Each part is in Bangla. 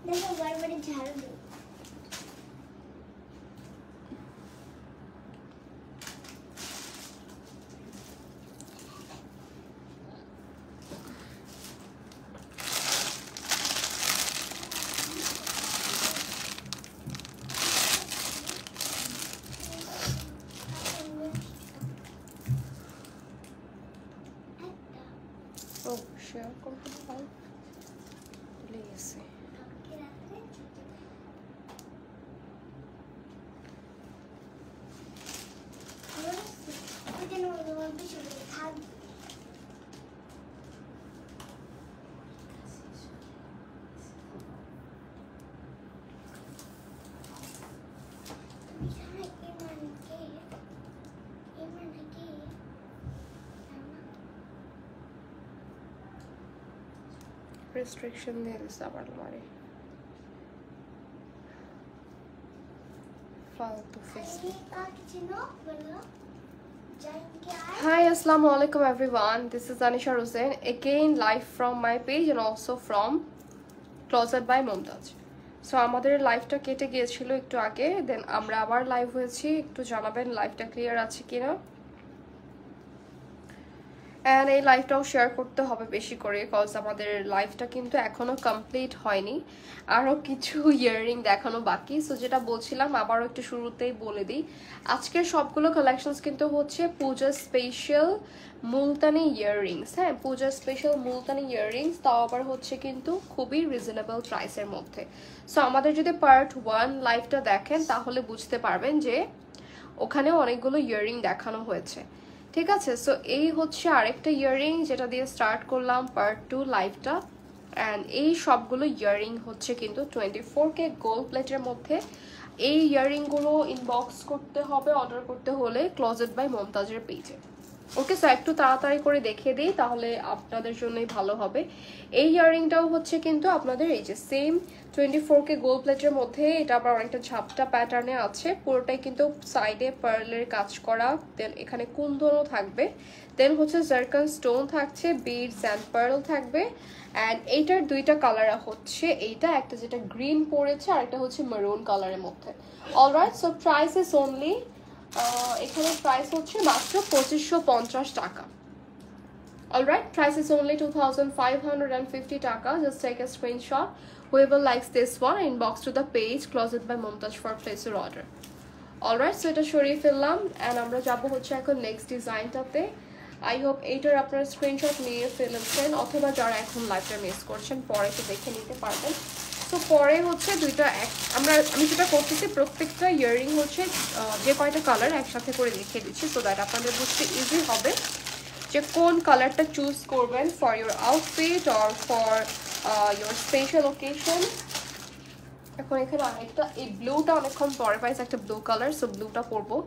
देखो बड़ी-बड़ी झाड़ू दो। শেয়ার করতে পারি ভুলে গেছি restriction দিয়ে দিছে আবার আমারে ফালতু Facebook Hi, assalamu alaikum everyone. This is Anisha Hussain again live from my page and also from Closet by Mumtaz. So আমাদের লাইভটা কেটে গিয়েছিল একটু আগে, দেন আমরা আবার লাইভ হয়েছি। একটু জানাবেন লাইভটা ক্লিয়ার আছে কিনা। And এই লাইভটাও শেয়ার করতে হবে বেশি করে, কজ আমাদের লাইভটা কিন্তু এখনো কমপ্লিট হয়নি, আরও কিছু ইয়াররিং দেখানো বাকি। সো যেটা বলছিলাম আবারও একটু শুরুতেই বলে দিই, আজকের সবগুলো কালেকশনস কিন্তু হচ্ছে পূজা স্পেশাল মুলতানি ইয়াররিংস। হ্যাঁ, পূজা স্পেশাল মুলতানি ইয়াররিংস, তাও আবার হচ্ছে কিন্তু খুবই রিজনেবল প্রাইসের মধ্যে। সো আমাদের যদি পার্ট 1 লাইভটা দেখেন তাহলে বুঝতে পারবেন যে ওখানেও অনেকগুলো ইয়াররিং দেখানো হয়েছে। ঠিক আছে, সো এই হচ্ছে আরেকটা ইয়াররিং যেটা দিয়ে স্টার্ট করলাম পার্ট 2 লাইভটা। অ্যান্ড এই সবগুলো ইয়াররিং হচ্ছে কিন্তু 24K গোল্ড প্লেটের মধ্যে। এই ইয়াররিংগুলো ইনবক্স করতে হবে অর্ডার করতে হলে ক্লোজেট বাই মমতাজের পেজে। ওকে, সো একটু তাড়াতাড়ি করে দেখিয়ে দিই তাহলে আপনাদের জন্যই ভালো হবে। এই ইয়াররিংটাও হচ্ছে কিন্তু আপনাদের এই যে সেম 24K গোল্ড প্লেটের মধ্যে, এটা আবার অনেকটা ঝাপটা প্যাটার্নে আছে, পুরোটাই কিন্তু সাইডে পার্লের কাজ করা, দেন এখানে কুন্দনও থাকবে, দেন হচ্ছে জারকান স্টোন থাকছে, বিডস অ্যান্ড পার্ল থাকবে। অ্যান্ড এইটার দুইটা কালার হচ্ছে, এইটা একটা যেটা গ্রিন পড়েছে আর একটা হচ্ছে মেরুন কালারের মধ্যে। Alright, so price is only এখানে প্রাইস হচ্ছে মাত্র 2550 টাকা। অলরাইট, প্রাইস ইজ অনলি 2550 টাকা। Just take a screenshot, whoever likes this one, inbox to the page Closet by Mumtaz for place your order. Alright, so এটা সরিয়ে ফেললাম অ্যান্ড আমরা যাবো হচ্ছে এখন নেক্সট ডিজাইনটাতে। আই হোপ এইটার আপনারা স্ক্রিনশট নিয়ে ফেলেছেন, অথবা যারা এখন লাইভটা মিস করছেন পরে তো দেখে নিতে পারবেন। তো পরে হচ্ছে দুইটা আমি যেটা করতেছি, প্রত্যেকটা ইয়াররিং হচ্ছে যে কয়টা কালার একসাথে করে দেখিয়ে দিচ্ছি, সো দ্যাট আপনাদের বুঝতে ইজি হবে যে কোন কালারটা চুজ করবেন for your outfit or for your special occasion. এখন এখানে আরেকটা, এই ব্লুটা অনেকক্ষণ পরে পাইছে একটা ব্লু কালার, সো ব্লুটা পরবো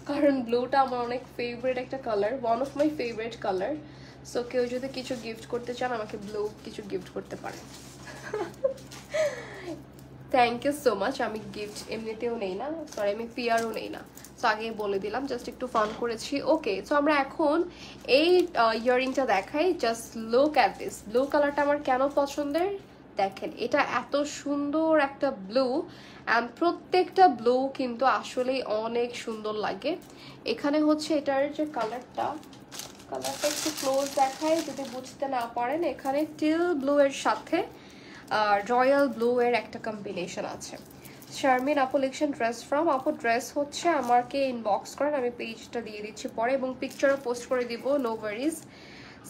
কারণ ব্লুটা আমার অনেক ফেভারিট একটা colour, one of my favourite colour. So কেউ যদি কিছু গিফট করতে চান আমাকে ব্লু কিছু গিফট করতে পারেন। Thank you so much. আমি গিফট এমনিতেও নেই না, সরি আমি পিয়ারও নেই না, সো আগে বলে দিলাম, জাস্ট একটু ফান করেছি। ওকে, সো আমরা এখন এই ইয়াররিংটা দেখাই। Just look at this, blue কালারটা আমার কেন পছন্দের দেখেন, এটা এত সুন্দর একটা ব্লু অ্যান্ড প্রত্যেকটা ব্লু কিন্তু আসলেই অনেক সুন্দর লাগে। এখানে হচ্ছে এটার যে কালারটা একটু ক্লোজ দেখায় যদি বুঝতে না পারেন, এখানে টিল ব্লু এর সাথে রয়্যাল ব্লু এর একটা কম্বিনেশন আছে। শারমিন আপু লিখছেন ড্রেস ফ্রম, আপু ড্রেস হচ্ছে আমাকে ইনবক্স করেন, আমি পেজটা দিয়ে দিচ্ছি পরে এবং পিকচারও পোস্ট করে দিব, নো ওয়ারিজ।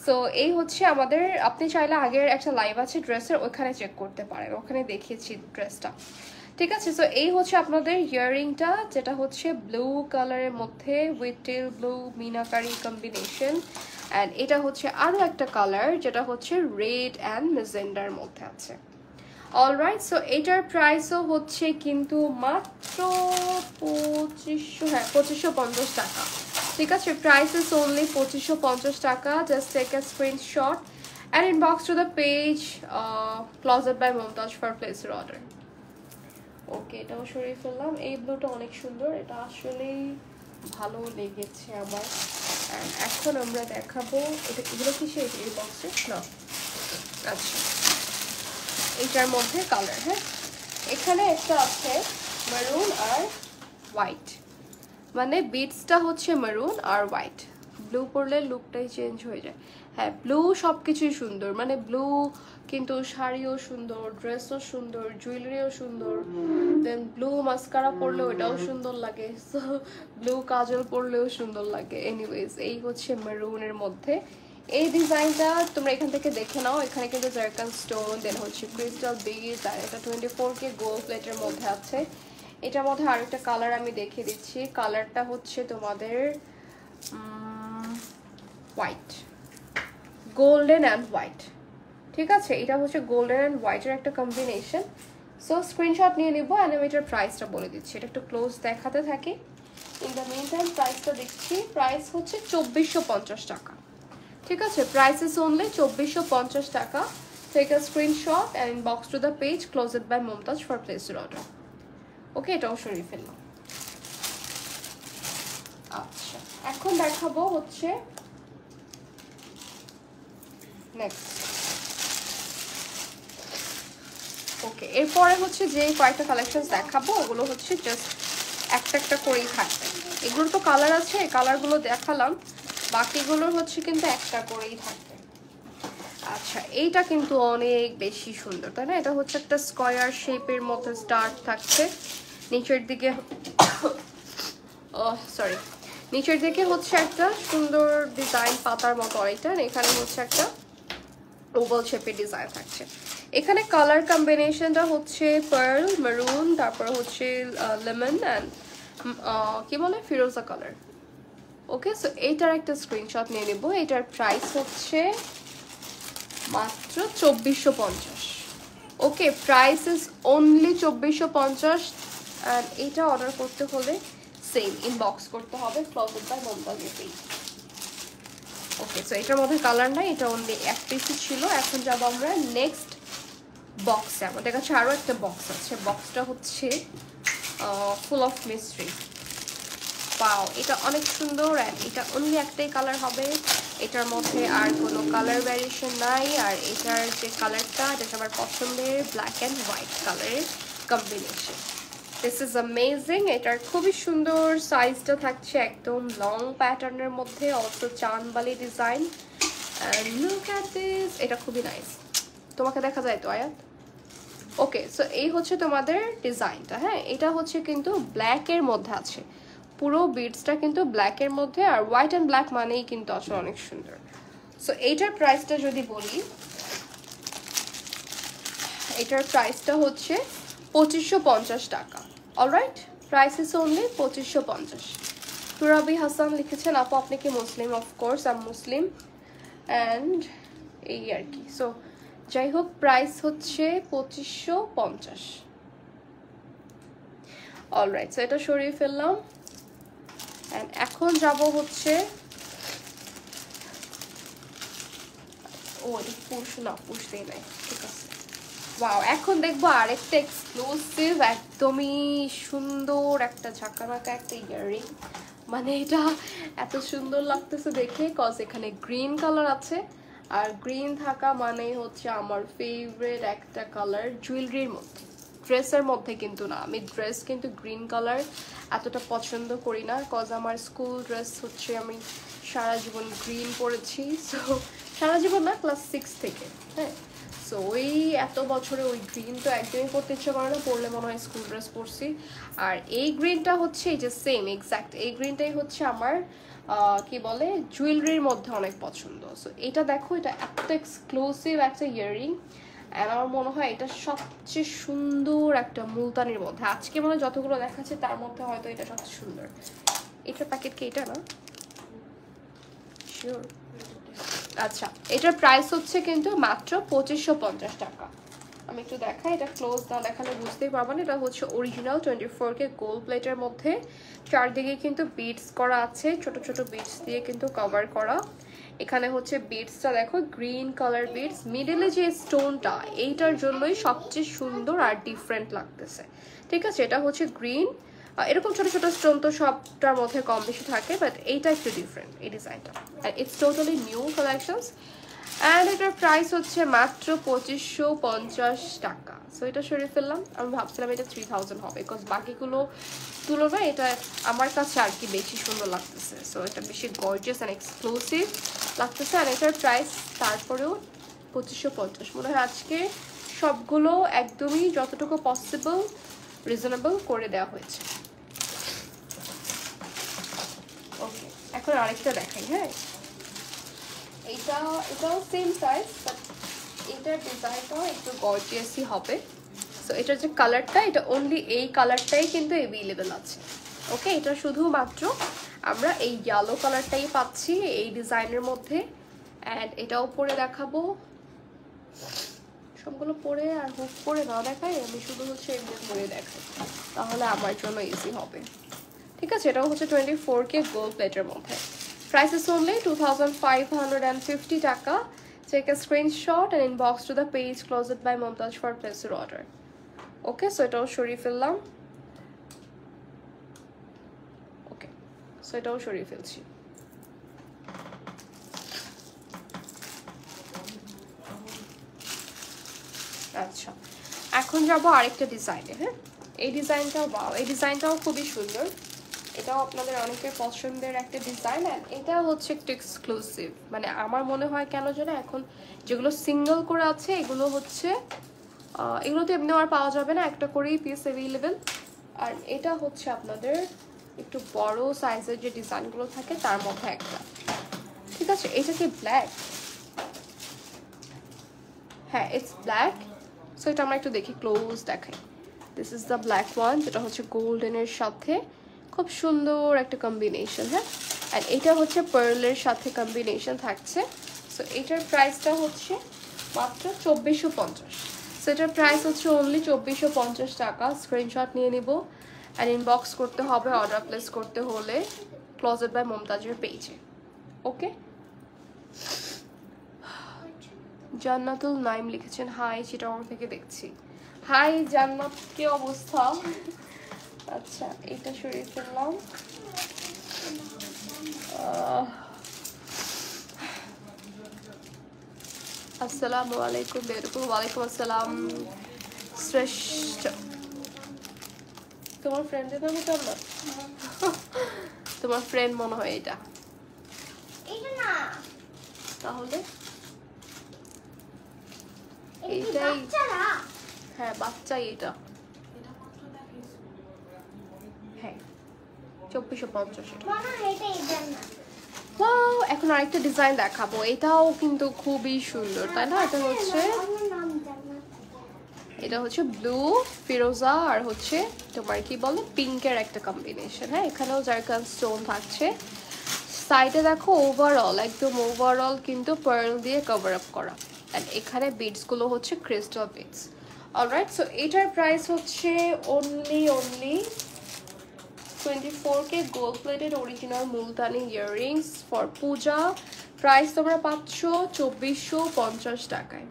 সো এই হচ্ছে আমাদের, আপনি চাইলে আগের একটা লাইভ আছে ড্রেসের, ওখানে চেক করতে পারেন, ওখানে দেখিয়েছি ড্রেসটা। ঠিক আছে, সো এই হচ্ছে আপনাদের ইয়াররিংটা যেটা হচ্ছে ব্লু কালারের মধ্যে with teal blue meenakari combination. And এটা হচ্ছে আরও একটা কালার যেটা হচ্ছে রেড অ্যান্ড মেজেন্ডার মধ্যে আছে। অলরাইট, সো এটার প্রাইসও হচ্ছে কিন্তু মাত্র 2550 টাকা। ঠিক আছে, প্রাইস ইজ অনলি 2550 টাকা। Just take a screenshot and inbox to the page closet by Mumtaz for place your order. Okay, এটাও সরিয়ে ফেললাম। এই ব্লুটা অনেক সুন্দর, এটা আসলেই ভালো লেগেছে আমার। এখন আমরা দেখাবো এটা, এগুলো কি সেই এই বক্সে না? আচ্ছা, এইটার মধ্যে কালার। হ্যাঁ, এখানে একটা আছে মেরুন আর হোয়াইট, মানে বিটসটা হচ্ছে মেরুন আর হোয়াইট। ব্লু পরলে লুকটাই চেঞ্জ হয়ে যায়। হ্যাঁ, ব্লু সব কিছুই সুন্দর, মানে ব্লু কিন্তু শাড়িও সুন্দর, ড্রেসও সুন্দর, জুয়েলারিও সুন্দর, দেন ব্লু মাস্কারা পরলেও এটাও সুন্দর লাগে, সো ব্লু কাজল পরলেও সুন্দর লাগে। এনিওয়েজ, এই হচ্ছে মেরুনের মধ্যে এই ডিজাইনটা। তোমরা এখান থেকে দেখে নাও, এখানে কিন্তু জারকান স্টোন, দেন হচ্ছে ক্রিস্টাল বিডস, আর এটা 24K গোল্ড প্লেটের মধ্যে আছে। এটার মধ্যে আরেকটা কালার আমি দেখিয়ে দিচ্ছি, কালারটা হচ্ছে তোমাদের হোয়াইট, গোল্ডেন অ্যান্ড হোয়াইট। ঠিক আছে, এটা হচ্ছে গোল্ডেন অ্যান্ড হোয়াইটের একটা কম্বিনেশন। সো স্ক্রিনশট নিয়ে নিবো, অ্যান্ড আমি এটার প্রাইসটা বলে দিচ্ছি। এটা একটু ক্লোজ দেখাতে থাকি। ইন দ্য মেন টাইম প্রাইসটা দিচ্ছি। প্রাইস হচ্ছে 2450 টাকা। ঠিক আছে, প্রাইস ইজ অনলি 2450 টাকা। Take a screenshot and inbox to the page closed by Mumtaz for place your order. Okay, এটাও সরিয়ে ফেললাম। আচ্ছা, এখন দেখাবো হচ্ছে নেক্সট। ওকে, এরপরে হচ্ছে যে কয়েকটা কালেকশন দেখাবো, ওগুলো হচ্ছে জাস্ট একটা একটা করেই থাকবে। এগুলোর তো কালার আছে, কালারগুলো দেখালাম, বাকিগুলোর হচ্ছে কিন্তু একটা করেই থাকবে। আচ্ছা, এইটা কিন্তু অনেক বেশি সুন্দর, তাই না? এটা হচ্ছে একটা স্কয়ার শেপের মতো স্টার্ট থাকছে, নিচের দিকে সরি নিচের দিকে হচ্ছে একটা সুন্দর ডিজাইন পাতার মতো অনেকটা, এখানে হচ্ছে একটা ওভাল শেপের ডিজাইন থাকছে। এখানে কালার কম্বিনেশনটা হচ্ছে পার্ল, মেরুন, তারপর হচ্ছে লেমন অ্যান্ড কি বলে ফিরোজা কালার। ওকে, সো এইটার একটা স্ক্রিনশট নিয়ে নেব। এটার প্রাইস হচ্ছে মাত্র 2450। Okay, price is only 2450। And এইটা অর্ডার করতে হলে সেম ইনবক্স করতে হবে ক্লোজড বাই মুমতাজের পেজ। ওকে, সো এটার মধ্যে কালার নাই, এটা অনলি এক পিসই ছিল। এখন যাবো আমরা নেক্সট বক্সে। আমাদের কাছে আরও একটা বক্স আছে, বক্সটা হচ্ছে ফুল অফ মিস্ট্রি। পাও, এটা অনেক সুন্দর, অ্যান্ড এটা অনলি একটাই কালার হবে, এটার মধ্যে আর কোনো কালার ভ্যারিয়েশন নাই। আর এটার যে কালারটা, এটা আমার পছন্দের ব্ল্যাক অ্যান্ড হোয়াইট কালারের কম্বিনেশন। This is amazing. এটার খুবই সুন্দর, সাইজটা থাকছে একদম লং প্যাটার্নের মধ্যে, also chandbali design. And look at this, এটা খুবই নাইস। তোমাকে দেখা যায় তো আয়াত? ওকে, সো এই হচ্ছে তোমাদের ডিজাইনটা। হ্যাঁ, এটা হচ্ছে কিন্তু ব্ল্যাকের মধ্যে আছে, পুরো বিডসটা কিন্তু ব্ল্যাকের মধ্যে, আর হোয়াইট অ্যান্ড ব্ল্যাক মানেই কিন্তু আসলে অনেক সুন্দর। সো এইটার প্রাইসটা যদি বলি, এটার প্রাইসটা হচ্ছে 2550 টাকা। Alright, price is only 2550। Turabi Hasan লিখেছেন, আপু আপনি কি মুসলিম? Of course I am Muslim. And এই আর কি। সো যাই হোক, প্রাইস হচ্ছে 2550। অলরাইট, সো এটা সরিয়ে ফেললাম। অ্যান্ড এখন যাব হচ্ছে এটা পুশ না, পুশ দিয়ে নাই, ঠিক আছে। ওয়াও, এখন দেখবো আরেকটা এক্সক্লুসিভ, একদমই সুন্দর একটা ঝাঁকানাকা একটা ইয়াররিং। মানে এটা এত সুন্দর লাগতেছে দেখে, কজ এখানে গ্রিন কালার আছে, আর গ্রিন থাকা মানে হচ্ছে আমার ফেভারিট একটা কালার জুয়েলারির মধ্যে, ড্রেসের মধ্যে কিন্তু না। আমি ড্রেস কিন্তু গ্রিন কালার এতটা পছন্দ করি না, কজ আমার স্কুল ড্রেস হচ্ছে আমি সারা জীবন গ্রিন পরেছি। সো সারা জীবন না, ক্লাস 6 থেকে। হ্যাঁ, সো ওই এত বছরে ওই গ্রিন তো একদমই পরতে ইচ্ছে করে না, পরলে মনে হয় স্কুল ড্রেস পরছি। আর এই গ্রিনটা হচ্ছে এই যে সেম এক্স্যাক্ট এই গ্রিনটাই হচ্ছে আমার কি বলে জুয়েলারির মধ্যে অনেক পছন্দ। সো এটা দেখো, এটা এত এক্সক্লুসিভ একটা ইয়াররিং, অ্যান্ড আমার মনে হয় এটা সবচেয়ে সুন্দর একটা মুলতানির মধ্যে। আজকে মনে হয় যতগুলো দেখাচ্ছে তার মধ্যে হয়তো এটা সবচেয়ে সুন্দর। এটার প্যাকেট কি এটা না? শিওর। আচ্ছা, এটার প্রাইস হচ্ছে কিন্তু মাত্র 2550 টাকা। আমি একটু দেখাই, এটা ক্লোজ না দেখালে বুঝতেই পারবেন। এটা হচ্ছে অরিজিনাল 24K গোল্ড প্লেটের মধ্যে, চারদিকে কিন্তু বিটস করা আছে, ছোট ছোট বিটস দিয়ে কিন্তু কভার করা। এখানে হচ্ছে বিটসটা দেখো, গ্রিন কালার বিটস, মিডলে যে স্টোনটা এইটার জন্যই সবচেয়ে সুন্দর আর ডিফারেন্ট লাগতেছে। ঠিক আছে, এটা হচ্ছে গ্রিন এরকম ছোট ছোট স্টোন তো সবটার মধ্যে কম বেশি থাকে, বাট এইটা একটু ডিফারেন্ট এই ডিজাইনটা, and it's totally new collections. And এটার প্রাইস হচ্ছে মাত্র 2550 টাকা। সো এটা সরিয়ে ফেললাম। আমি ভাবছিলাম এটা 3000 হবে, বিকজ বাকিগুলো তুলনায় এটা আমার কাছে আর কি বেশি সুন্দর লাগতেছে। সো এটা বেশি গর্জিয়াস অ্যান্ড এক্সক্লুসিভ লাগতেছে। আর এটার প্রাইস তারপরেও 2550। মনে হয় আজকে সবগুলো একদমই যতটুকু পসিবল রিজনেবল করে দেওয়া হয়েছে। ওকে, এখন আরেকটা দেখাই। হ্যাঁ, এটাও সেম সাইজ, বাট এটার ডিজাইনটাও একটু গর্জিয়াসই হবে। সো এটার যে কালারটা, এটা অনলি এই কালারটাই কিন্তু অ্যাভেলেবেল আছে। ওকে, এটা শুধুমাত্র আমরা এই ইয়েলো কালারটাই পাচ্ছি এই ডিজাইনের মধ্যে। অ্যান্ড এটাও পরে দেখাবো, সবগুলো পরে আর হুক করে না দেখাই, আমি শুধু হচ্ছে এমনি পরে দেখাই, তাহলে আমার জন্য ইজি হবে। ঠিক আছে, এটাও হচ্ছে 24K গোল্ড প্লেটের মধ্যে। Price is only 2550 টাকা. Take a screenshot and inbox to the page Closet by Mumtaz for place your order. Okay, so এটাও সরিয়ে ফেললাম। ওকে, সো এটাও সরিয়ে ফেলছি। আচ্ছা, এখন যাবো আরেকটা ডিজাইনে। হ্যাঁ, এই ডিজাইনটাও বাও, এই ডিজাইনটাও খুবই সুন্দর। এটাও আপনাদের অনেকের পছন্দের একটা ডিজাইন। অ্যান্ড এটা হচ্ছে একটু এক্সক্লুসিভ, মানে আমার মনে হয় কেন জানো, এখন যেগুলো সিঙ্গেল করে আছে এগুলো হচ্ছে এগুলো তো এমনিও আর পাওয়া যাবে না, একটা করেই পিস অ্যাভেলেবেল। আর এটা হচ্ছে আপনাদের একটু বড় সাইজের যে ডিজাইনগুলো থাকে তার মধ্যে একটা। ঠিক আছে, এটা কি ব্ল্যাক? হ্যাঁ, ইটস ব্ল্যাক। সো এটা আমরা একটু দেখি, ক্লোজ দেখাই। This is the black one, যেটা হচ্ছে গোল্ডেনের সাথে খুব সুন্দর একটা কম্বিনেশন। হ্যাঁ, অ্যান্ড এটা হচ্ছে পার্লের সাথে কম্বিনেশন থাকছে। সো এটার প্রাইসটা হচ্ছে মাত্র 2450। সো এটার প্রাইস হচ্ছে অনলি 2450 টাকা। স্ক্রিনশট নিয়ে নিব অ্যান্ড ইনবক্স করতে হবে অর্ডার প্লেস করতে হলে ক্লোজেট বাই মমতাজের পেজে। ওকে, জান্নাতুল নাইম লিখেছেন হাই, চিটাগং থেকে দেখছি। হাই জান্নাত, কি অবস্থা? আচ্ছা, এটা সরিয়ে ফেললাম। আসসালামু আলাইকুম বেরকুম। ওয়ালাইকুম আসসালাম শ্রেষ্ঠ। তোমার ফ্রেন্ডের নাম জান্নাত? তোমার ফ্রেন্ড মনে হয় এটা। তাহলে এইটাই, হ্যাঁ বাচ্চাই এটা। হ্যাঁ, 2450। এখন আরেকটা ডিজাইন দেখাবো, এটাও কিন্তু খুবই সুন্দর, তাই না? এটা হচ্ছে ব্লু, ফিরোজা আর হচ্ছে তোমার কি বলে পিঙ্কের একটা কম্বিনেশন। হ্যাঁ, এখানেও জারকান স্টোন থাকছে। সাইডে দেখো ওভারঅল, একদম ওভারঅল কিন্তু পার্ল দিয়ে কভার আপ করা। অ্যান্ড এখানে বিডসগুলো হচ্ছে ক্রিস্টাল বিডস। অলরাইট, সো এটার প্রাইস হচ্ছে only 24K gold plated original Multani earrings for Puja. Price তোমরা পাচ্ছ 2450 টাকায়।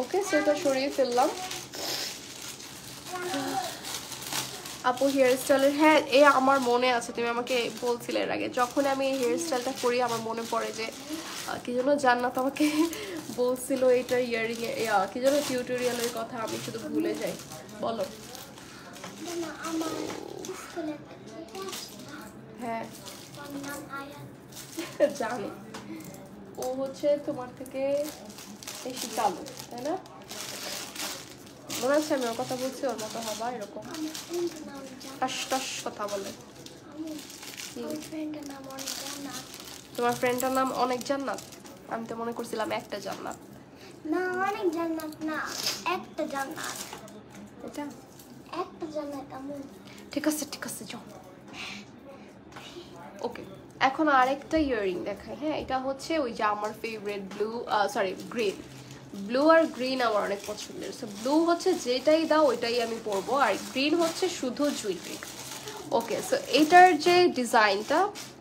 ওকে, সো এটা সরিয়ে ফেললাম। আপু হেয়ার স্টাইলের, হ্যাঁ এ আমার মনে আছে, তুমি আমাকে বলছিলে এর আগে। যখন আমি এই হেয়ার স্টাইলটা করি আমার মনে পড়ে যে কি যেন জান্নাত আমাকে বলছিল এটা ইয়ারিং এ কি যেন টিউটোরিয়ালের কথা, আমি শুধু ভুলে যাই। বলো। হ্যাঁ জানি, ও হচ্ছে তোমার থেকে বেশি চালু, তাই না? মনে হচ্ছে আমি ওর কথা বলছি, ওর মতো হবা এরকম টাস টাস কথা বলে। তোমার ফ্রেন্ডটার নাম অনেক জান্নাত? আমি তো মনে করছিলাম একটা জান্নাত। না, অনেক জান্নাত না, একটা জান্নাত। এটা একটা জান্নাত আমু। ঠিক আছে ঠিক আছে, যাও। ওকে, এখন আরেকটা ইয়াররিং দেখাই। হ্যাঁ, এটা হচ্ছে ওই যে আমার favourite blue, sorry green. Blue আর গ্রিন আমার অনেক পছন্দের। সো ব্লু হচ্ছে যেটাই দাও ওইটাই আমি পরবো, আর গ্রিন হচ্ছে শুধু জুয়েলারি। ওকে, সো এটার যে ডিজাইনটা,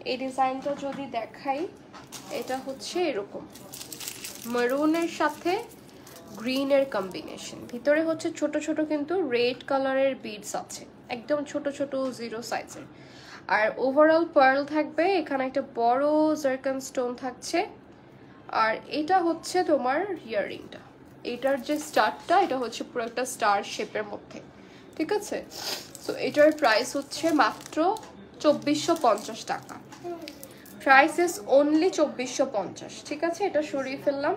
এই ডিজাইনটা যদি দেখাই, এটা হচ্ছে এরকম মেরুনের সাথে গ্রিনের কম্বিনেশন। ভিতরে হচ্ছে ছোট ছোট কিন্তু রেড কালারের বিডস আছে। একদম ছোট ছোট 0 সাইজের। আর ওভারঅল পার্ল থাকবে, এখানে একটা বড় জারকন স্টোন থাকছে। আর এটা হচ্ছে তোমার ইয়াররিংটা, এটার যে স্টারটা এটা হচ্ছে পুরো একটা স্টার শেপের মধ্যে, ঠিক আছে। সো এটার প্রাইস হচ্ছে মাত্র 2450 টাকা। প্রাইস ইজ অনলি 2450, ঠিক আছে। এটা সরিয়ে ফেললাম।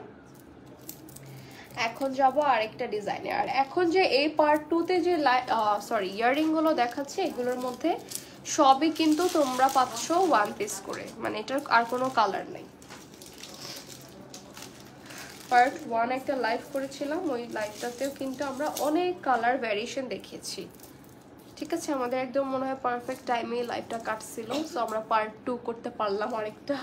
এখন যাব আরেকটা ডিজাইনে। আর এখন যে এই পার্ট 2তে যে ইয়াররিং গুলো দেখাচ্ছে এগুলোর মধ্যে সবই কিন্তু তোমরা পাচ্ছ 1 পিস করে, মানে এটার আর কোনো কালার নেই। পার্ট 1 একটা লাইভ করেছিলাম, ওই লাইভটাতেও কিন্তু আমরা অনেক কালার ভ্যারিয়েশন দেখিয়েছি, ঠিক আছে। আমাদের একদম মনে হয় পারফেক্ট টাইমে লাইভটা কাটছিল, সো আমরা পার্ট 2 করতে পারলাম আরেকটা।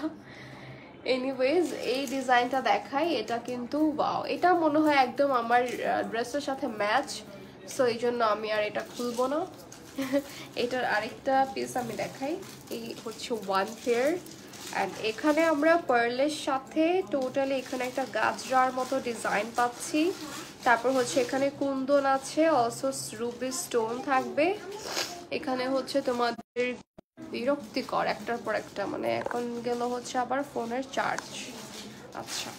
এনিওয়েজ এই ডিজাইনটা দেখাই, এটা কিন্তু ওয়াও, এটা মনে হয় একদম আমার ড্রেসের সাথে ম্যাচ, সো এই জন্য আমি আর এটা খুলবো না। এটার আরেকটা পিস আমি দেখাই, এই হচ্ছে 1 পেয়ার। অ্যান্ড এখানে আমরা পার্লের সাথে টোটালি এখানে একটা গাজরার মতো ডিজাইন পাচ্ছি। তারপর হচ্ছে এখানে কুন্দন আছে, অলসো রুবি স্টোন থাকবে। এখানে হচ্ছে তোমাদের বিরক্তিকর একটার পর একটা, মানে এখন গেল হচ্ছে আবার ফোনের চার্জ। আচ্ছা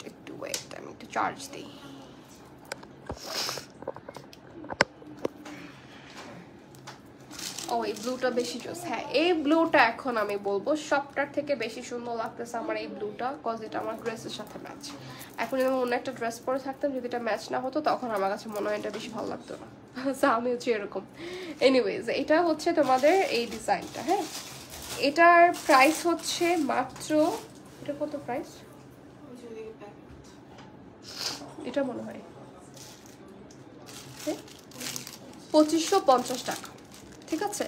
একটু ওয়েট, আমি একটু চার্জ দিই। ও এই ব্লুটা বেশি জোস। হ্যাঁ এই ব্লুটা এখন আমি বলবো সবটার থেকে বেশি সুন্দর লাগতেছে আমার এই ব্লুটা, কজ এটা আমার ড্রেসের সাথে ম্যাচ। এখন যদি আমি অন্য একটা ড্রেস পরে থাকতাম, যদি এটা ম্যাচ না হতো তখন আমার কাছে মনে হয় এটা বেশি ভালো লাগতো না। আমি হচ্ছে এরকম। এনিওয়েজ এটা হচ্ছে তোমাদের এই ডিজাইনটা। হ্যাঁ এটার প্রাইস হচ্ছে মাত্র, এটা কত প্রাইস এটা মনে হয় 2550 টাকা, ঠিক আছে।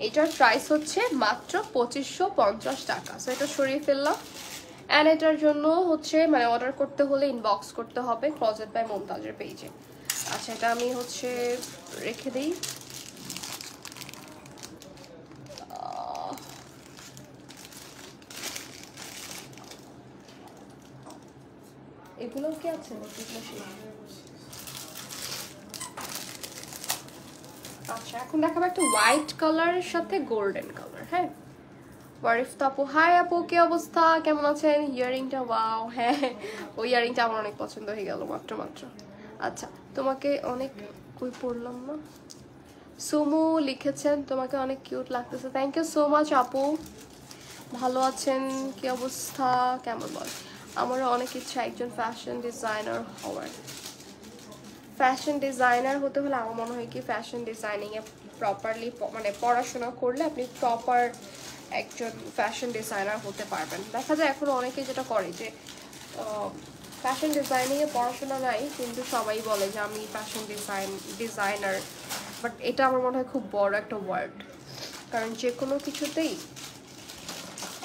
এটার প্রাইস হচ্ছে মাত্র 2550 টাকা। সো এটা সরিয়ে ফেললাম। অ্যান্ড এটার জন্য হচ্ছে মানে অর্ডার করতে হলে ইনবক্স করতে হবে ক্লোজেট বাই মুমতাজের পেজে। আচ্ছা এটা আমি হচ্ছে রেখে দিই। এগুলো কি আছে? আচ্ছা এখন দেখাবো একটা হোয়াইট কালারের সাথে গোল্ডেন কালার। হ্যাঁ ওয়ারিফ আপু, হাই আপু কি অবস্থা, কেমন আছেন? ইয়ারিংটা ওয়াও, হ্যাঁ ওই ইয়ারিংটা আমার অনেক পছন্দ হয়ে গেল মাত্র। আচ্ছা তোমাকে অনেক, কই পড়লাম না, সুমু লিখেছেন তোমাকে অনেক কিউট লাগতেছে। থ্যাংক ইউ সো মাচ আপু। ভালো আছেন? কি অবস্থা, কেমন বল? আমারও অনেক ইচ্ছা একজন ফ্যাশন ডিজাইনার হওয়ার। ফ্যাশন ডিজাইনার হতে হলে আমার মনে হয় কি ফ্যাশন ডিজাইনিংয়ে প্রপারলি মানে পড়াশোনা করলে আপনি প্রপার একজন ফ্যাশন ডিজাইনার হতে পারবেন। দেখা যায় এখন অনেকে যেটা করে যে ফ্যাশন ডিজাইনিংয়ে পড়াশোনা নাই কিন্তু সবাই বলে যে আমি ফ্যাশন ডিজাইনার, বাট এটা আমার মনে হয় খুব বড় একটা ওয়ার্ড। কারণ যে কোনো কিছুতেই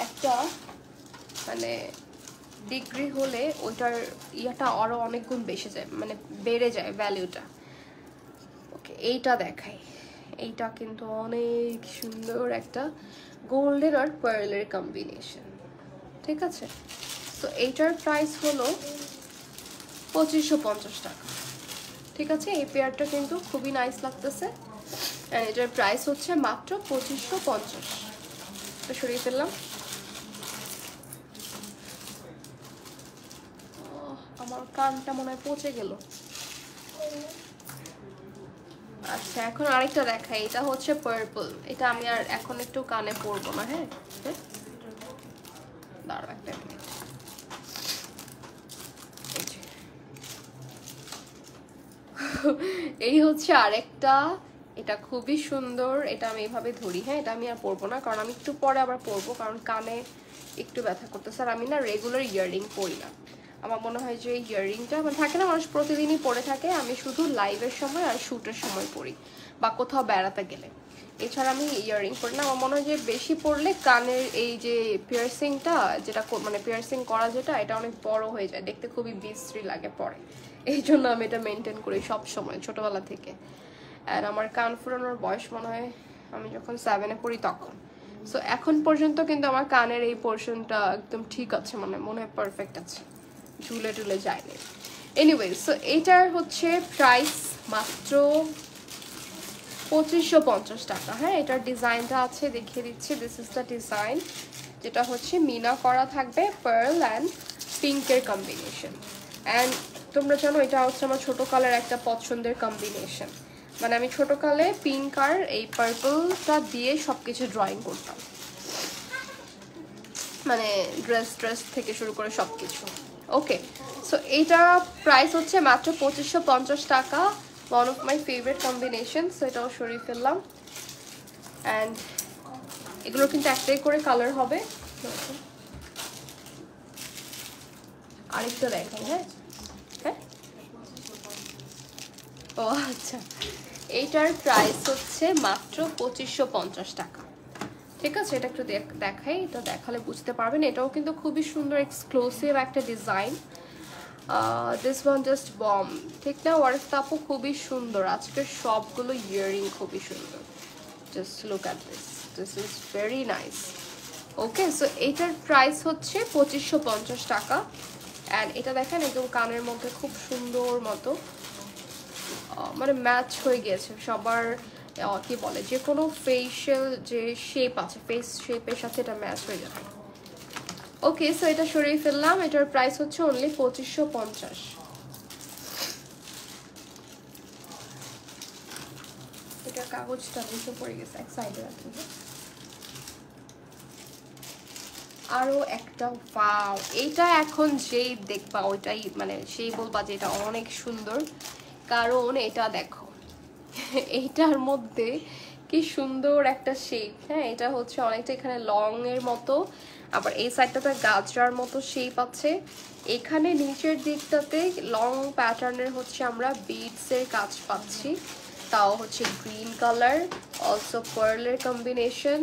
একটা মানে ডিগ্রি হলে ওইটার ইয়াটা আরও অনেক গুণ বেশি যায়, মানে বেড়ে যায় ভ্যালুটা। ওকে এইটা দেখাই, এইটা কিন্তু অনেক সুন্দর একটা গোল্ডেন আর পার্লের কম্বিনেশন, ঠিক আছে। তো এইটার প্রাইস হলো 2550 টাকা, ঠিক আছে। এই পেয়ারটা কিন্তু খুবই নাইস লাগতেছে। অ্যান্ড এটার প্রাইস হচ্ছে মাত্র 2550। তো সরিয়ে ফেললাম। আমার কানটা মনে হয় পচে গেল। আচ্ছা এখন আরেকটা দেখাই, এটা হচ্ছে পার্পল। এটা আমি আর এখন একটু কানে পরবো না। হ্যাঁ দাঁড়াও একটা মিনিট। এই হচ্ছে আরেকটা, এটা খুবই সুন্দর। এটা আমি এভাবে ধরি। হ্যাঁ এটা আমি আর পরবো না, কারণ আমি একটু পরে আবার পরবো, কারণ কানে একটু ব্যথা করতেছে। আর আমি না রেগুলার ইয়াররিং পরি না। আমার মনে হয় যে ইয়াররিংটা মানে থাকে না মানুষ প্রতিদিনই পরে থাকে, আমি শুধু লাইভের সময় আর শ্যুটের সময় পরি বা কোথাও বেড়াতে গেলে। এছাড়া আমি ইয়াররিং পরি না। আমার মনে হয় যে বেশি পরলে কানের এই যে পিয়ার্সিংটা যেটা মানে পিয়ার্সিং করা যেটা, এটা অনেক বড় হয়ে যায়, দেখতে খুবই বিশ্রী লাগে পরে। এই জন্য আমি এটা মেনটেন করি সব সময় ছোটবেলা থেকে। আর আমার কান ফুরানোর বয়স মনে হয় আমি যখন 7-এ পড়ি তখন। সো এখন পর্যন্ত কিন্তু আমার কানের এই পোর্শনটা একদম ঠিক আছে, মানে মনে হয় পারফেক্ট আছে। ঝুলে টুলে যায়নি। এনিওয়ে, সো এইটার হচ্ছে প্রাইস মাত্র 2550 টাকা। হ্যাঁ, এটার ডিজাইনটা আছে, দেখিয়ে দিচ্ছি। দিস ইজ দ্য ডিজাইন, যেটা হচ্ছে মিনা করা থাকবে, পার্ল অ্যান্ড পিঙ্কের কম্বিনেশন। অ্যান্ড তোমরা জানো এটা হচ্ছে আমার ছোটোকালের একটা পছন্দের কম্বিনেশন। মানে আমি ছোটোকালে পিঙ্ক আর এই পার্পলটা দিয়ে সব কিছু ড্রয়িং করতাম, মানে ড্রেস থেকে শুরু করে সব কিছু। ওকে, সো এইটা প্রাইস হচ্ছে মাত্র 2550 টাকা। One of my favourite combination, so এটাও সরিয়ে ফেললাম। অ্যান্ড এগুলো কিন্তু একটাই করে কালার হবে। আরেকটা দেখেন। হ্যাঁ হ্যাঁ, ও আচ্ছা, এইটার প্রাইস হচ্ছে মাত্র 2550 টাকা। ঠিক আছে, এটা একটু দেখাই, এটা দেখালে বুঝতে পারবেন। এটাও কিন্তু খুবই সুন্দর এক্সক্লুসিভ একটা design. This one just bomb, ঠিক না ওয়ারিফ আপু? খুবই সুন্দর। আজকের সবগুলো ইয়াররিং খুবই সুন্দর। Just look at this, this is very nice. Okay, so এইটার প্রাইস হচ্ছে 2550 টাকা। অ্যান্ড এটা দেখেন একদম কানের মধ্যে খুব সুন্দর মতো মানে ম্যাচ হয়ে গিয়েছে সবার, কি বলে, যে কোনো ফেশিয়াল যে শেপ আছে, ফেস শেপের সাথে এটা ম্যাচ হয়ে যাবে। ওকে, সো এটা সরিয়ে ফেললাম। এটার প্রাইস হচ্ছে অনলি 2550। এটা কাগজটা নিচে পড়ে গেছে, এক সাইডে রাখি। আরো একটা, ওয়াও, এইটা এখন যেই দেখবা ওইটাই মানে সেই বলবা যে এটা অনেক সুন্দর, কারণ এটা দেখো এইটার মধ্যে কি সুন্দর একটা শেপ। হ্যাঁ, এটা হচ্ছে অনেকটা এখানে লং এর মতো, আবার এই সাইডটাতে গাজরার মতো শেপ আছে। এখানে নিচের দিকটাতে লং প্যাটার্নের হচ্ছে আমরা বিডসের কাজ পাচ্ছি, তাও হচ্ছে গ্রিন কালার, অলসো পার্লের কম্বিনেশন।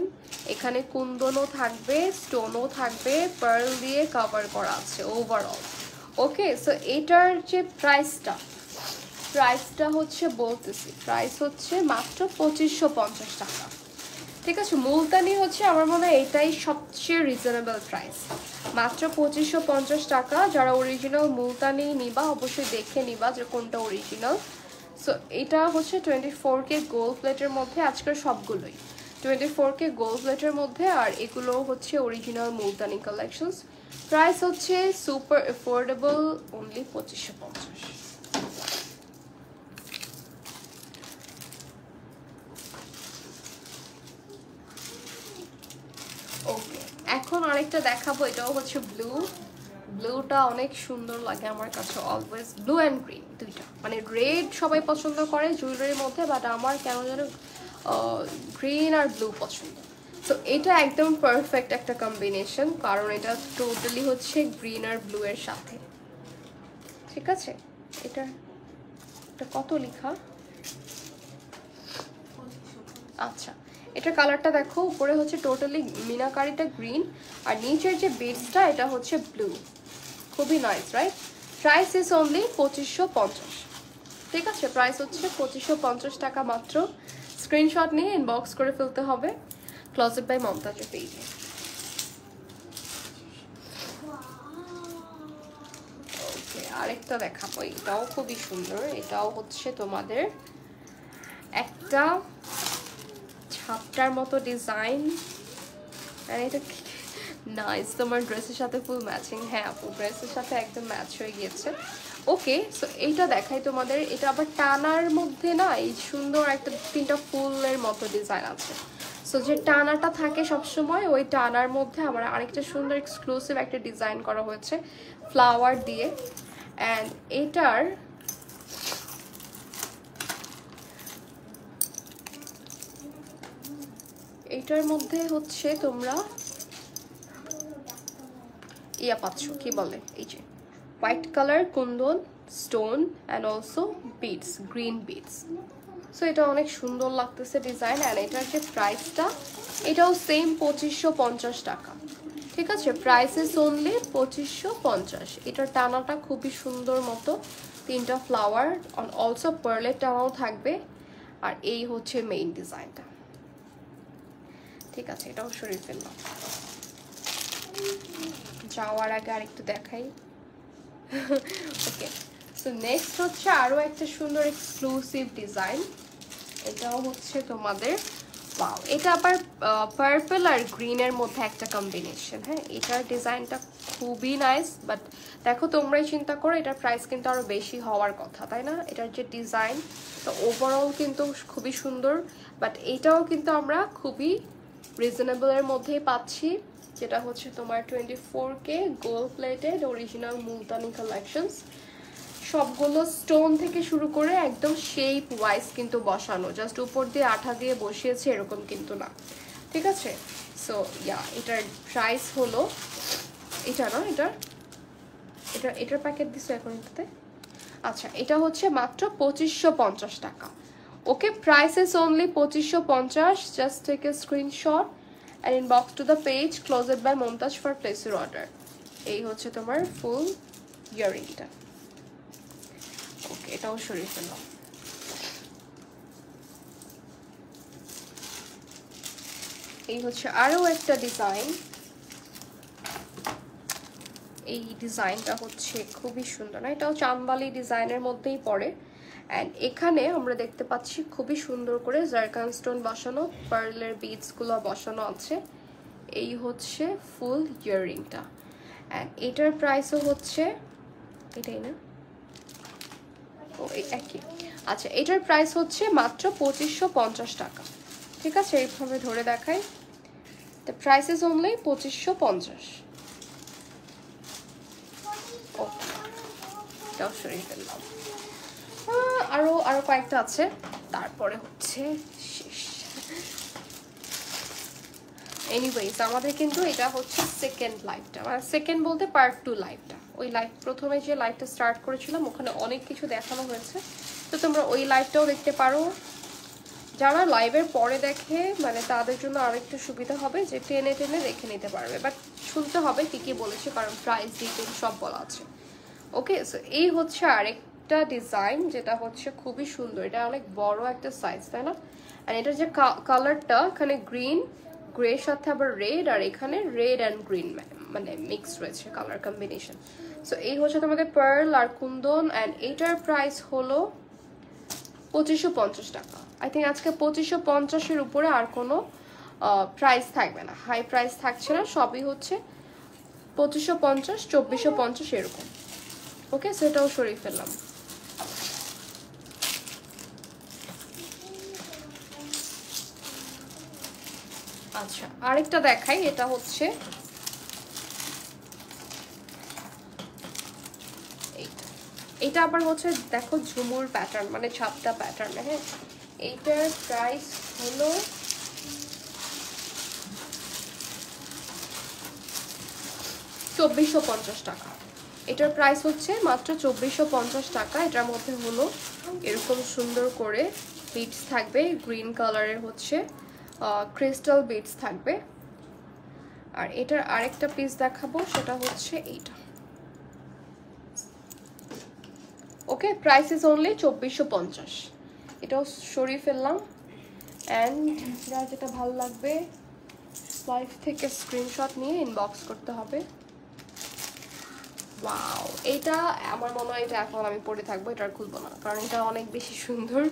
এখানে কুন্দনও থাকবে, স্টোনও থাকবে, পার্ল দিয়ে কভার করা আছে ওভারঅল। ওকে, সো এটার যে প্রাইসটা হচ্ছে বলতেছি, প্রাইস হচ্ছে মাত্র 2550 টাকা। ঠিক আছে, মুলতানি হচ্ছে আমার মনে হয় এটাই সবচেয়ে রিজনেবল প্রাইস, মাত্র 2550 টাকা। যারা অরিজিনাল মুলতানি নিবা অবশ্যই দেখে নিবা যে কোনটা অরিজিনাল। সো এটা হচ্ছে 24K গোল্ড প্লেটের মধ্যে, আজকের সবগুলোই 24K গোল্ড প্লেটের মধ্যে, আর এগুলো হচ্ছে অরিজিনাল মুলতানি কালেকশনস। প্রাইস হচ্ছে সুপার অ্যাফোর্ডেবল, অনলি 2550। ওকে, এখন আরেকটা দেখাবো, এটাও হচ্ছে ব্লুটা অনেক সুন্দর লাগে আমার কাছে অলওয়েজ। ব্লু অ্যান্ড গ্রিন দুইটা, মানে রেড সবাই পছন্দ করে জুয়েলারির মধ্যে, বাট আমার কেন যেন গ্রিন আর ব্লু পছন্দ। সো এটা একদম পারফেক্ট একটা কম্বিনেশন, কারণ এটা টোটালি হচ্ছে গ্রিন আর ব্লু এর সাথে। ঠিক আছে, এটা কত লেখা? আচ্ছা, এটা কালারটা দেখো, উপরে হচ্ছে টোটালি মিনাকারিটা গ্রিন, আর নিচের যে বিডসটা এটা হচ্ছে ব্লু। খুবই nice, right? Price is only 2550। ঠিক আছে, প্রাইস হচ্ছে 2550 টাকা মাত্র। স্ক্রিনশট নিয়ে ইনবক্স করে ফেলতে হবে ক্লোজেট বাই মমতাজের পেজে। ওকে, আরেকটা দেখাবো, এটাও খুবই সুন্দর। এটাও হচ্ছে তোমাদের একটা ছাপটার মতো ডিজাইন, আর এটা নাইস, তোমার ড্রেসের সাথে ফুল ম্যাচিং। হ্যাঁ আপু, ড্রেসের সাথে একদম ম্যাচ হয়ে গিয়েছে। ওকে, সো এইটা দেখাই তোমাদের। এটা আবার টানার মধ্যে না, এই সুন্দর একটা 3টা ফুলের মতো ডিজাইন আছে। সো যে টানাটা থাকে সবসময়, ওই টানার মধ্যে আবার আরেকটা সুন্দর এক্সক্লুসিভ একটা ডিজাইন করা হয়েছে ফ্লাওয়ার দিয়ে। অ্যান্ড এটার মধ্যে হচ্ছে তোমরা ইয়া পাচ্ছ, কি বলে, এই যে white colour Kundan, stone and also beads, green beads. So এটা অনেক সুন্দর লাগতেছে ডিজাইন। অ্যান্ড এটার যে প্রাইসটা, এটাও সেম 2550 টাকা। ঠিক আছে, প্রাইস ইজ অনলি 2550। এটার টানাটা খুবই সুন্দর মতো, 3টা ফ্লাওয়ার, অলসো পার্লের টানাও থাকবে। আর এই হচ্ছে মেইন ডিজাইনটা। ঠিক আছে, এটাও সরিয়ে ফেললাম। যাওয়ার আগে আরেকটু দেখাই। ওকে, সো নেক্সট হচ্ছে আরো একটা সুন্দর এক্সক্লুসিভ ডিজাইন। এটাও হচ্ছে তোমাদের, ওয়াও, এটা আবার পার্পল আর গ্রিনের মধ্যে একটা কম্বিনেশন। হ্যাঁ, এটার ডিজাইনটা খুবই নাইস, বাট দেখো তোমরাই চিন্তা করো, এটার প্রাইস কিন্তু আরো বেশি হওয়ার কথা, তাই না? এটার যে ডিজাইন, তো ওভারঅল কিন্তু খুবই সুন্দর, বাট এটাও কিন্তু আমরা খুবই রিজনেবলের মধ্যেই পাচ্ছি, যেটা হচ্ছে তোমার 24K gold plated original Multani collections. সবগুলো স্টোন থেকে শুরু করে একদম শেপ ওয়াইজ কিন্তু বসানো, জাস্ট উপর দিয়ে আঠা দিয়ে বসিয়েছে এরকম কিন্তু না, ঠিক আছে? সো ইয়া, এটার প্রাইস হলো, এটা না, এটার প্যাকেট দিছো এখন এটাতে। আচ্ছা, এটা হচ্ছে মাত্র 2550 টাকা। Okay, price is only 2550। Just take a screenshot and inbox to the page closet by Momtaj for place your order. এই হচ্ছে তোমার ফুল ইয়ারিংটা। ওকে, এটাও সরিয়ে ফেললাম। এই হচ্ছে আরো একটা ডিজাইন। এই ডিজাইনটা হচ্ছে খুবই সুন্দর না, এটাও চাঁদবালি ডিজাইনের মধ্যেই পড়ে। অ্যান্ড এখানে আমরা দেখতে পাচ্ছি খুবই সুন্দর করে জারকান স্টোন বসানো, পার্লের বিডসগুলো বসানো আছে। এই হচ্ছে ফুল ইয়াররিংটা, অ্যান্ড এটার প্রাইসও হচ্ছে, এটাই না, ও একই। আচ্ছা, এটার প্রাইস হচ্ছে মাত্র 2550 টাকা, ঠিক আছে? এইভাবে ধরে দেখাই, দ্য প্রাইস ইজ অনলি 2550। এটাও সরিয়ে ফেললাম। আরো কয়েকটা আছে, তারপরে হচ্ছে শেষ। এনিওয়েজ, আমাদের কিন্তু এটা হচ্ছে সেকেন্ড লাইভটা, মানে সেকেন্ড বলতে পার্ট 2 লাইভটা। ওই লাইভ প্রথমে যে লাইভটা স্টার্ট করেছিলাম ওখানে অনেক কিছু দেখানো হয়েছে, তো তোমরা ওই লাইভটাও দেখতে পারো। যারা লাইভের পরে দেখে মানে তাদের জন্য আরেকটু সুবিধা হবে যে টেনে টেনে দেখে নিতে পারবে, বাট শুনতে হবে কি কি বলেছে, কারণ প্রাইস ডিটেল সব বলা আছে। ওকে, সো এই হচ্ছে আরেকটা ডিজাইন, যেটা হচ্ছে খুবই সুন্দর। এটা অনেক বড় একটা সাইজ, তাই না? আর এটার যে কালারটা, এখানে গ্রিন গ্রে সাথে আবার রেড, আর এখানে রেড অ্যান্ড গ্রিন মানে মিক্স রয়েছে কালার কম্বিনেশন। সো এই হচ্ছে তোমাদের পার্ল আর কুন্দন, অ্যান্ড এইটার প্রাইস হলো 2550 টাকা। আই থিঙ্ক আজকে 2550-এর উপরে আর কোনো প্রাইস থাকবে না, হাই প্রাইস থাকছে না, সবই হচ্ছে 2550, 2450 এরকম। ওকে, সেটাও সরিয়ে ফেললাম। আচ্ছা, আরেকটা দেখাই, এটা হচ্ছে এটা আবার হচ্ছে দেখো ঝুমুর প্যাটার্ন, মানে ছাপটা প্যাটার্ন। হ্যাঁ, এইটার প্রাইস হলো 2450 টাকা। এটার প্রাইস হচ্ছে মাত্র 2450 টাকা। এটার মধ্যে হলো এরকম সুন্দর করে বিটস থাকবে, গ্রিন কালারের হচ্ছে ক্রিস্টাল বিটস থাকবে। আর এটার আরেকটা পিস দেখাবো, সেটা হচ্ছে এইটা। ওকে, প্রাইস ইজ অনলি 2450। এটাও সরিয়ে ফেললাম। অ্যান্ড যেটা ভালো লাগবে লাইভ থেকে স্ক্রিনশট নিয়ে ইনবক্স করতে হবে। ওয়াও, এটা আমার মনে হয় এটা এখন আমি পরে থাকবো, এটা আর খুলবো না, কারণ এটা অনেক বেশি সুন্দর।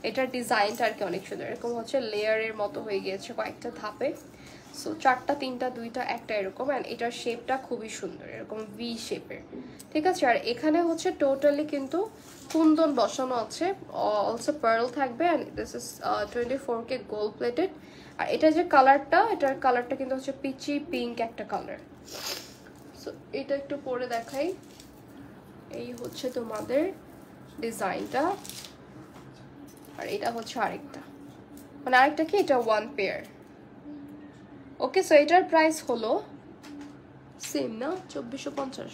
এটার ডিজাইনটা আর কি অনেক সুন্দর, এরকম হচ্ছে লেয়ারের মতো হয়ে গিয়েছে কয়েকটা ধাপে। সো 4টা 3টা 2টা 1টা এরকম, অ্যান্ড এটার শেপটা খুবই সুন্দর, এরকম ভি শেপের, ঠিক আছে? আর এখানে হচ্ছে টোটালি কিন্তু কুন্দন বসানো আছে, অলসো পার্ল থাকবে, and this is 24K gold plated. আর এটা যে কালারটা, এটার কালারটা কিন্তু হচ্ছে পিচি পিঙ্ক একটা কালার। সো এটা একটু পরে দেখাই। এই হচ্ছে তোমাদের ডিজাইনটা, আর এটা হচ্ছে আরেকটা, মানে আরেকটা কি, এটা ওয়ান পেয়ার। ওকে, সো এটার প্রাইস হলো সেম না, 2450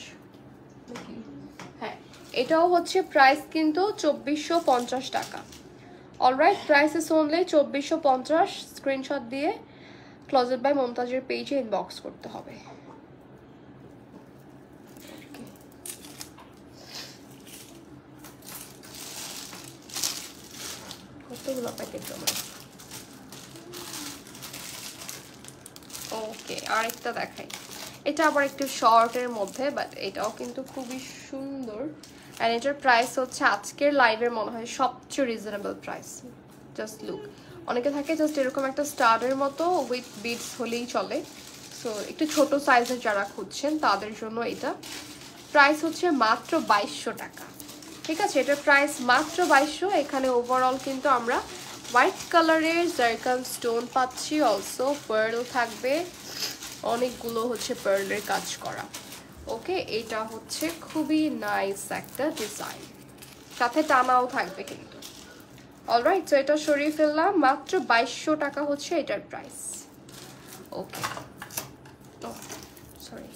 নাকি? হ্যাঁ, এটাও হচ্ছে প্রাইস কিন্তু 2450 টাকা। Alright, price is only 2450। Screenshot দিয়ে ক্লোজেট বাই মমতাজের পেজে ইনবক্স করতে হবে। কতগুলো প্যাকেট জমা। ওকে, আরেকটা দেখাই। এটা আবার একটু শর্টের মধ্যে, বাট এটাও কিন্তু খুবই সুন্দর। অ্যান্ড এটার প্রাইস হচ্ছে আজকের লাইভের মনে হয় সবচেয়ে রিজনেবল প্রাইস। জাস্ট লুক, অনেকে থাকে জাস্ট এরকম একটা স্টারের মতো উইথ বিডস হলেই চলে। সো একটু ছোট সাইজের যারা খুঁজছেন তাদের জন্য এটা। প্রাইস হচ্ছে মাত্র 2200 টাকা। ঠিক আছে, এটার প্রাইস মাত্র 2200। এখানে ওভারঅল কিন্তু আমরা হোয়াইট কালারের জারকান স্টোন পাচ্ছি, অলসো পার্ল থাকবে, অনেকগুলো হচ্ছে পার্লের কাজ করা। ওকে, এটা হচ্ছে খুবই নাইস একটা ডিজাইন, সাথে টানাও থাকবে কিন্তু। অলরাইট, তো এটা সরিয়ে ফেললাম, মাত্র 2200 টাকা হচ্ছে এটার প্রাইস। ওকে, সরি,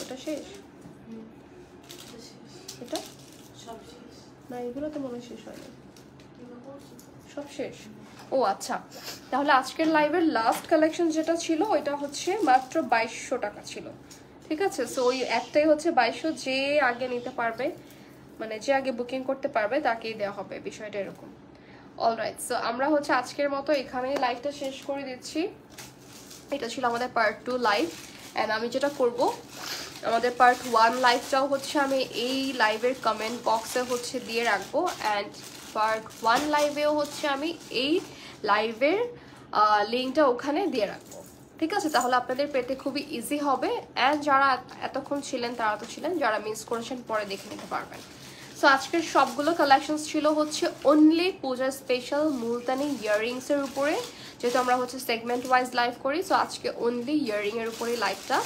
ওটা শেষ, এটা না, এগুলো তো মনে শেষ হয়নি, সব শেষ। ও আচ্ছা, তাহলে আজকের লাইভের লাস্ট কালেকশন যেটা ছিল ওইটা হচ্ছে মাত্র 2200 টাকা ছিল। ঠিক আছে, সো ওই একটাই হচ্ছে 2200, যে আগে নিতে পারবে, মানে যে আগে বুকিং করতে পারবে তাকেই দেওয়া হবে, বিষয়টা এরকম। অলরাইট, সো আমরা হচ্ছে আজকের মতো এখানেই লাইভটা শেষ করে দিচ্ছি। এটা ছিল আমাদের পার্ট 2 লাইভ। অ্যান্ড আমি যেটা করব, আমাদের পার্ট 1 লাইভটাও হচ্ছে আমি এই লাইভের কমেন্ট বক্সে হচ্ছে দিয়ে রাখবো, অ্যান্ড পার্ট 1 লাইভেও হচ্ছে আমি এই লাইভের লিঙ্কটা ওখানে দিয়ে রাখবো। ঠিক আছে, তাহলে আপনাদের পেতে খুবই ইজি হবে। অ্যান্ড যারা এতক্ষণ ছিলেন তারা তো ছিলেন, যারা মিস করেছেন পরে দেখে নিতে পারবেন। সো আজকের সবগুলো কালেকশনস ছিল হচ্ছে অনলি পূজা স্পেশাল মুলতানি ইয়াররিংসের উপরে, যেহেতু আমরা হচ্ছে সেগমেন্ট ওয়াইজ লাইভ করি। সো আজকে অনলি ইয়াররিংয়ের উপরেই লাইভটা।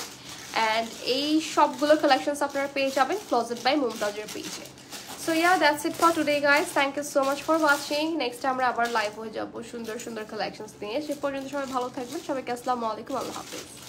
অ্যান্ড এই সবগুলো কালেকশনস আপনারা পেয়ে যাবেন ক্লোজেট বাই মুমতাজের পেজে। So yeah, that's it for today guys, thank you so much for watching. Next আমরা আবার লাইভ হয়ে যাবো সুন্দর সুন্দর কালেকশনস নিয়ে। সে পর্যন্ত সবাই ভালো থাকবেন, সবাইকে আসসালামু আলাইকুম, আল্লাহ হাফিজ।